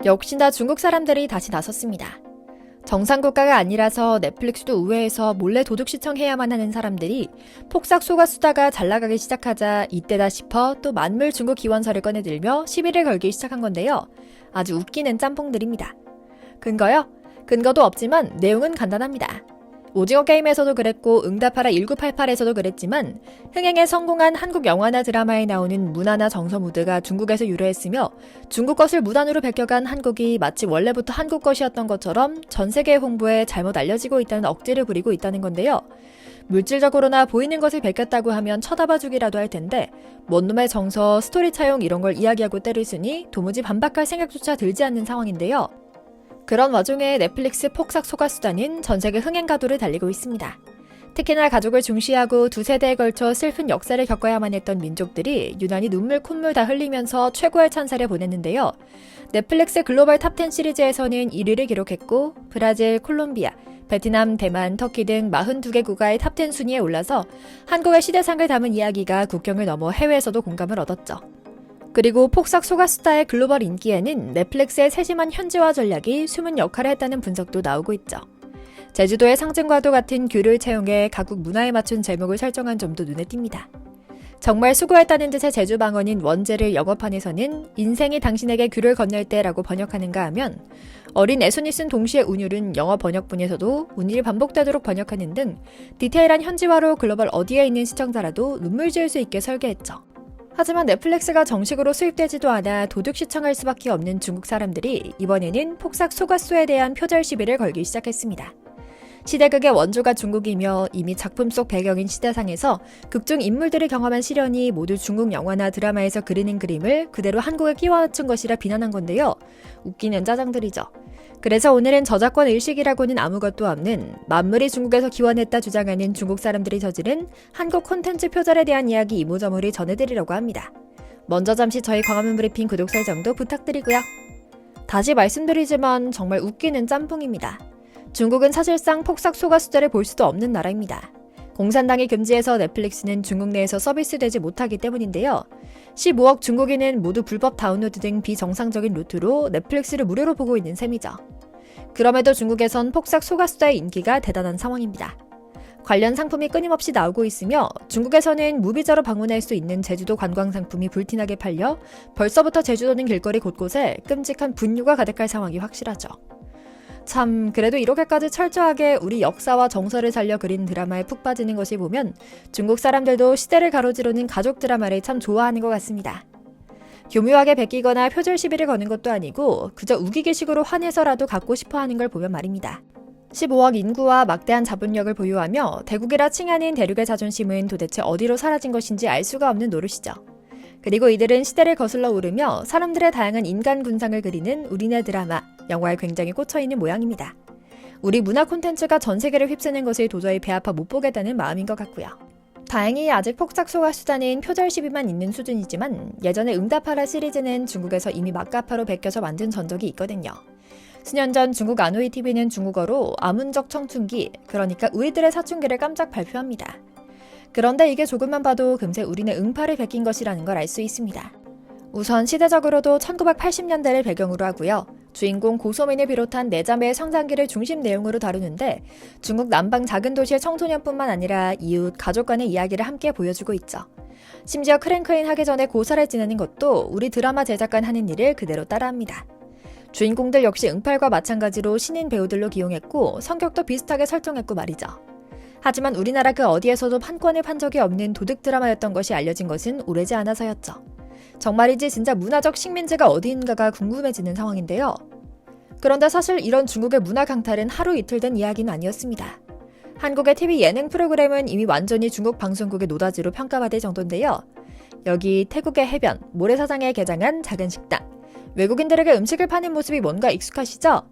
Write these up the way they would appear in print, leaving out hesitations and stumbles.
역시나 중국 사람들이 다시 나섰습니다. 정상 국가가 아니라서 넷플릭스도 우회해서 몰래 도둑 시청해야만 하는 사람들이 폭삭 속아수다가 잘나가기 시작하자 이때다 싶어 또 만물 중국 기원서를 꺼내들며 시비를 걸기 시작한 건데요. 아주 웃기는 짬뽕들입니다. 근거요? 근거도 없지만 내용은 간단합니다. 오징어 게임에서도 그랬고 응답하라 1988에서도 그랬지만 흥행에 성공한 한국 영화나 드라마에 나오는 문화나 정서 무드가 중국에서 유래했으며 중국 것을 무단으로 베껴간 한국이 마치 원래부터 한국 것이었던 것처럼 전 세계 홍보에 잘못 알려지고 있다는 억지를 부리고 있다는 건데요. 물질적으로나 보이는 것을 베꼈다고 하면 쳐다봐주기라도 할 텐데 뭔 놈의 정서, 스토리 차용 이런 걸 이야기하고 때리시니 도무지 반박할 생각조차 들지 않는 상황인데요. 그런 와중에 넷플릭스 폭삭 소가수다는 전세계 흥행 가도를 달리고 있습니다. 특히나 가족을 중시하고 두 세대에 걸쳐 슬픈 역사를 겪어야만 했던 민족들이 유난히 눈물 콧물 다 흘리면서 최고의 찬사를 보냈는데요. 넷플릭스 글로벌 탑10 시리즈에서는 1위를 기록했고 브라질, 콜롬비아, 베트남, 대만, 터키 등 42개 국가의 탑10 순위에 올라서 한국의 시대상을 담은 이야기가 국경을 넘어 해외에서도 공감을 얻었죠. 그리고 폭삭 소가수다의 글로벌 인기에는 넷플릭스의 세심한 현지화 전략이 숨은 역할을 했다는 분석도 나오고 있죠. 제주도의 상징과도 같은 귤을 채용해 각국 문화에 맞춘 제목을 설정한 점도 눈에 띕니다. 정말 수고했다는 뜻의 제주 방언인 원제를 영어판에서는 인생이 당신에게 귤을 건넬 때라고 번역하는가 하면 어린 애순이 쓴 동시에 운율은 영어 번역본에서도 운율이 반복되도록 번역하는 등 디테일한 현지화로 글로벌 어디에 있는 시청자라도 눈물 지을 수 있게 설계했죠. 하지만 넷플릭스가 정식으로 수입되지도 않아 도둑 시청할 수밖에 없는 중국 사람들이 이번에는 폭삭 소가수에 대한 표절 시비를 걸기 시작했습니다. 시대극의 원조가 중국이며 이미 작품 속 배경인 시대상에서 극중 인물들이 경험한 시련이 모두 중국 영화나 드라마에서 그리는 그림을 그대로 한국에 끼워 맞춘 것이라 비난한 건데요. 웃기는 짜장들이죠. 그래서 오늘은 저작권 의식이라고는 아무것도 없는 만물이 중국에서 기원했다 주장하는 중국 사람들이 저지른 한국 콘텐츠 표절에 대한 이야기 이모저모를 전해드리려고 합니다. 먼저 잠시 저희 광화문 브리핑 구독 설정도 부탁드리고요. 다시 말씀드리지만 정말 웃기는 짬뽕입니다. 중국은 사실상 폭삭 소가수다를 볼 수도 없는 나라입니다. 공산당이 금지해서 넷플릭스는 중국 내에서 서비스되지 못하기 때문인데요. 15억 중국인은 모두 불법 다운로드 등 비정상적인 루트로 넷플릭스를 무료로 보고 있는 셈이죠. 그럼에도 중국에선 폭삭 소가수다의 인기가 대단한 상황입니다. 관련 상품이 끊임없이 나오고 있으며 중국에서는 무비자로 방문할 수 있는 제주도 관광 상품이 불티나게 팔려 벌써부터 제주도는 길거리 곳곳에 끔찍한 분뇨가 가득할 상황이 확실하죠. 참 그래도 이렇게까지 철저하게 우리 역사와 정서를 살려 그린 드라마에 푹 빠지는 것을 보면 중국 사람들도 시대를 가로지르는 가족 드라마를 참 좋아하는 것 같습니다. 교묘하게 베끼거나 표절 시비를 거는 것도 아니고 그저 우기기식으로 화내서라도 갖고 싶어하는 걸 보면 말입니다. 15억 인구와 막대한 자본력을 보유하며 대국이라 칭하는 대륙의 자존심은 도대체 어디로 사라진 것인지 알 수가 없는 노릇이죠. 그리고 이들은 시대를 거슬러 오르며 사람들의 다양한 인간 군상을 그리는 우리네 드라마, 영화에 굉장히 꽂혀있는 모양입니다. 우리 문화 콘텐츠가 전 세계를 휩쓰는 것을 도저히 배 아파 못 보겠다는 마음인 것 같고요. 다행히 아직 폭삭 소가수다는 표절 시비만 있는 수준이지만 예전에 응답하라 시리즈는 중국에서 이미 막가파로 베껴서 만든 전적이 있거든요. 수년 전 중국 아노이 TV는 중국어로 아문적 청춘기, 그러니까 우리들의 사춘기를 깜짝 발표합니다. 그런데 이게 조금만 봐도 금세 우리네 응파를 베낀 것이라는 걸 알 수 있습니다. 우선 시대적으로도 1980년대를 배경으로 하고요. 주인공 고소민을 비롯한 네 자매의 성장기를 중심 내용으로 다루는데 중국 남방 작은 도시의 청소년뿐만 아니라 이웃, 가족 간의 이야기를 함께 보여주고 있죠. 심지어 크랭크인 하기 전에 고사를 지내는 것도 우리 드라마 제작관 하는 일을 그대로 따라합니다. 주인공들 역시 응팔과 마찬가지로 신인 배우들로 기용했고 성격도 비슷하게 설정했고 말이죠. 하지만 우리나라 그 어디에서도 판권을 판 적이 없는 도둑 드라마였던 것이 알려진 것은 오래지 않아서였죠. 정말이지 진짜 문화적 식민지가 어디인가가 궁금해지는 상황인데요. 그런데 사실 이런 중국의 문화 강탈은 하루 이틀 된 이야기는 아니었습니다. 한국의 TV 예능 프로그램은 이미 완전히 중국 방송국의 노다지로 평가받을 정도인데요. 여기 태국의 해변, 모래사장에 개장한 작은 식당. 외국인들에게 음식을 파는 모습이 뭔가 익숙하시죠?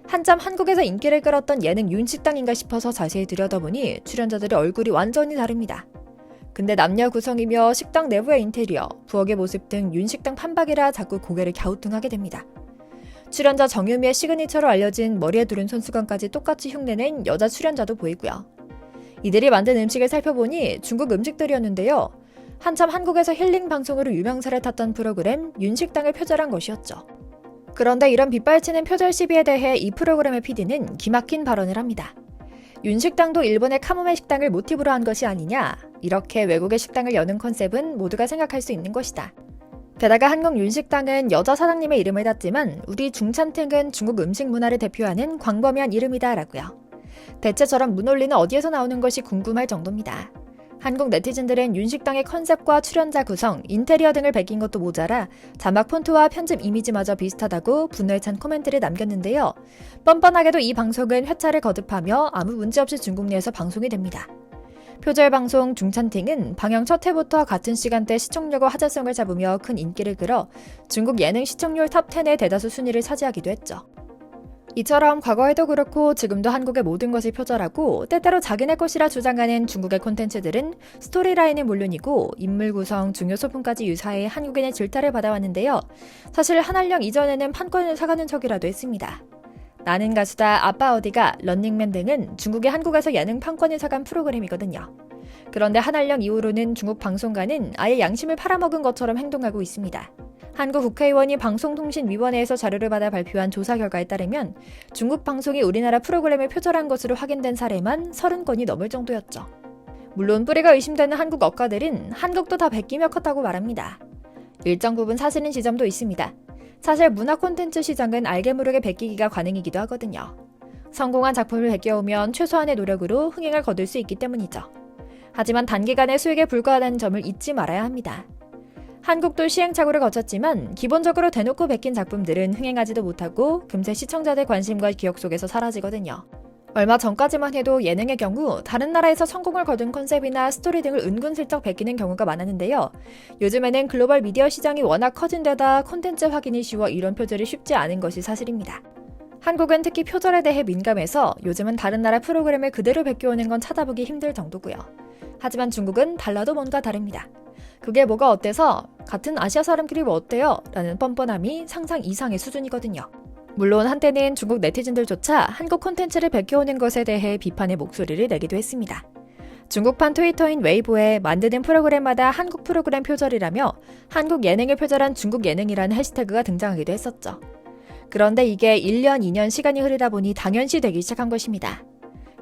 한참 한국에서 인기를 끌었던 예능 윤식당인가 싶어서 자세히 들여다보니 출연자들의 얼굴이 완전히 다릅니다. 근데 남녀 구성이며 식당 내부의 인테리어, 부엌의 모습 등 윤식당 판박이라 자꾸 고개를 갸우뚱하게 됩니다. 출연자 정유미의 시그니처로 알려진 머리에 두른 손수건까지 똑같이 흉내낸 여자 출연자도 보이고요. 이들이 만든 음식을 살펴보니 중국 음식들이었는데요. 한참 한국에서 힐링 방송으로 유명세를 탔던 프로그램 윤식당을 표절한 것이었죠. 그런데 이런 빗발치는 표절 시비에 대해 이 프로그램의 PD는 기막힌 발언을 합니다. 윤식당도 일본의 카모메 식당을 모티브로 한 것이 아니냐, 이렇게 외국의 식당을 여는 컨셉은 모두가 생각할 수 있는 것이다. 게다가 한국 윤식당은 여자 사장님의 이름을 땄지만 우리 중찬팅은 중국 음식 문화를 대표하는 광범위한 이름이다 라고요. 대체 저런 문논리는 어디에서 나오는 것이 궁금할 정도입니다. 한국 네티즌들은 윤식당의 컨셉과 출연자 구성, 인테리어 등을 베낀 것도 모자라 자막 폰트와 편집 이미지마저 비슷하다고 분노에 찬 코멘트를 남겼는데요. 뻔뻔하게도 이 방송은 회차를 거듭하며 아무 문제없이 중국 내에서 방송이 됩니다. 표절 방송 중찬팅은 방영 첫 해부터 같은 시간대 시청률과 화제성을 잡으며 큰 인기를 끌어 중국 예능 시청률 탑10의 대다수 순위를 차지하기도 했죠. 이처럼 과거에도 그렇고 지금도 한국의 모든 것을 표절하고 때때로 자기네 것이라 주장하는 중국의 콘텐츠들은 스토리라인은 물론이고 인물 구성, 중요 소품까지 유사해 한국인의 질타를 받아왔는데요. 사실 한알령 이전에는 판권을 사가는 척이라도 했습니다. 나는 가수다, 아빠 어디가, 런닝맨 등은 중국의 한국에서 예능 판권을 사간 프로그램이거든요. 그런데 한알령 이후로는 중국 방송가는 아예 양심을 팔아먹은 것처럼 행동하고 있습니다. 한국 국회의원이 방송통신위원회에서 자료를 받아 발표한 조사 결과에 따르면 중국 방송이 우리나라 프로그램을 표절한 것으로 확인된 사례만 30건이 넘을 정도였죠. 물론 뿌리가 의심되는 한국 억가들은 한국도 다 베끼며 컸다고 말합니다. 일정 부분 사실인 지점도 있습니다. 사실 문화 콘텐츠 시장은 알게 모르게 베끼기가 관행이기도 하거든요. 성공한 작품을 베껴오면 최소한의 노력으로 흥행을 거둘 수 있기 때문이죠. 하지만 단기간의 수익에 불과하다는 점을 잊지 말아야 합니다. 한국도 시행착오를 거쳤지만 기본적으로 대놓고 베낀 작품들은 흥행하지도 못하고 금세 시청자들 관심과 기억 속에서 사라지거든요. 얼마 전까지만 해도 예능의 경우 다른 나라에서 성공을 거둔 컨셉이나 스토리 등을 은근슬쩍 베끼는 경우가 많았는데요. 요즘에는 글로벌 미디어 시장이 워낙 커진 데다 콘텐츠 확인이 쉬워 이런 표절이 쉽지 않은 것이 사실입니다. 한국은 특히 표절에 대해 민감해서 요즘은 다른 나라 프로그램을 그대로 베껴오는 건 찾아보기 힘들 정도고요. 하지만 중국은 달라도 뭔가 다릅니다. 그게 뭐가 어때서 같은 아시아 사람끼리 뭐 어때요? 라는 뻔뻔함이 상상 이상의 수준이거든요. 물론 한때는 중국 네티즌들조차 한국 콘텐츠를 베껴오는 것에 대해 비판의 목소리를 내기도 했습니다. 중국판 트위터인 웨이보에 만드는 프로그램마다 한국 프로그램 표절이라며 한국 예능을 표절한 중국 예능이라는 해시태그가 등장하기도 했었죠. 그런데 이게 1년, 2년 시간이 흐르다 보니 당연시 되기 시작한 것입니다.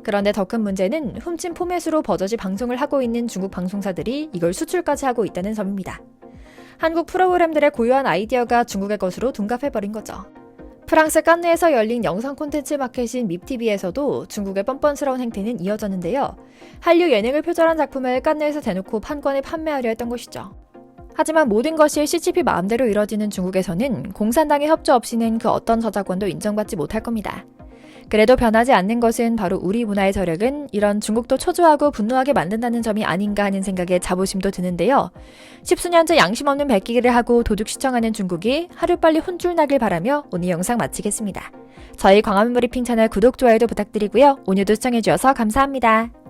그런데 더 큰 문제는 훔친 포맷으로 버젓이 방송을 하고 있는 중국 방송사들이 이걸 수출까지 하고 있다는 점입니다. 한국 프로그램들의 고유한 아이디어가 중국의 것으로 둔갑해버린 거죠. 프랑스 깐느에서 열린 영상 콘텐츠 마켓인 밉TV에서도 중국의 뻔뻔스러운 행태는 이어졌는데요. 한류 예능을 표절한 작품을 깐느에서 대놓고 판권을 판매하려 했던 것이죠. 하지만 모든 것이 CCP 마음대로 이뤄지는 중국에서는 공산당의 협조 없이는 그 어떤 저작권도 인정받지 못할 겁니다. 그래도 변하지 않는 것은 바로 우리 문화의 저력은 이런 중국도 초조하고 분노하게 만든다는 점이 아닌가 하는 생각에 자부심도 드는데요. 십수년째 양심 없는 베끼기를 하고 도둑 시청하는 중국이 하루빨리 혼쭐 나길 바라며 오늘 영상 마치겠습니다. 저희 광화문 브리핑 채널 구독, 좋아요도 부탁드리고요. 오늘도 시청해주셔서 감사합니다.